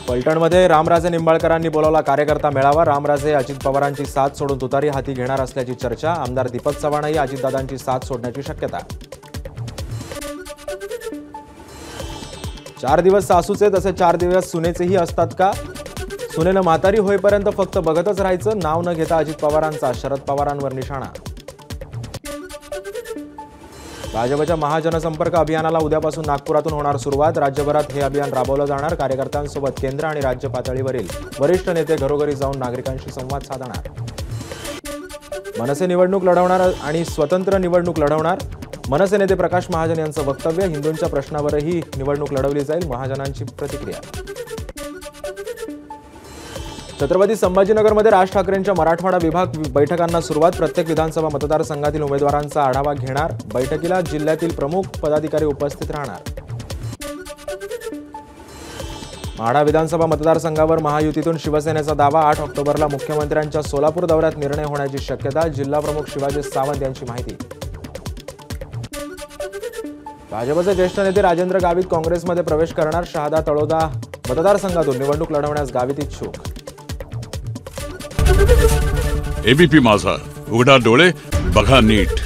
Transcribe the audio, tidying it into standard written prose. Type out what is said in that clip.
फलटणमध्ये रामराजे निंबाळकरांनी बोलावला कार्यकर्ता मेळावा। रामराजे अजित पवारांची साथ सोडून तुतारी हाती घेणार असल्याची चर्चा। आमदार दीपक चव्हाणही अजितदादांची साथ सोडण्याची शक्यता। 4 दिवस सासूचे तसे 4 दिवस सुनेचेही असतात का? सुनेनं म्हातारी होईपर्यंत फक्त बघतच राहायचं, नाव न घेता अजित पवारांचा शरद पवारांवर निशाणा। भाजपच्या महाजनसंपर्क अभियानाला उद्यापासून नागपुरातून होणार सुरुवात। राज्यभरात हे अभियान राबवलं जाणार। कार्यकर्त्यांसोबत केंद्र आणि राज्य पातळीवरील वरिष्ठ नेते घरोघरी जाऊन नागरिकांशी संवाद साधणार। मनसे निवडणूक लढवणार आणि स्वतंत्र निवडणूक लढवणार। मनसे नेते प्रकाश महाजन यांचं वक्तव्य। हिंदूंच्या प्रश्नावरही निवडणूक लढवली जाईल, महाजनांची प्रतिक्रिया। छत्रपती संभाजीनगरमध्ये राज ठाकरेंच्या मराठवाडा विभाग बैठकांना सुरुवात। प्रत्येक विधानसभा मतदारसंघातील उमेदवारांचा आढावा घेणार। बैठकीला जिल्ह्यातील प्रमुख पदाधिकारी उपस्थित राहणार। माढा विधानसभा मतदारसंघावर महायुतीतून शिवसेनेचा दावा। 8 ऑक्टोबरला मुख्यमंत्र्यांच्या सोलापूर दौऱ्यात निर्णय होण्याची शक्यता। जिल्हा प्रमुख शिवाजी सावंत यांची माहिती। भाजपचे ज्येष्ठ नेते राजेंद्र गावित काँग्रेसमध्ये प्रवेश करणार। शहादा तळोदा मतदारसंघातून निवडणूक लढवण्यास गावित इच्छुक। एबीपी माझा, उघडा डोळे बघा नीट।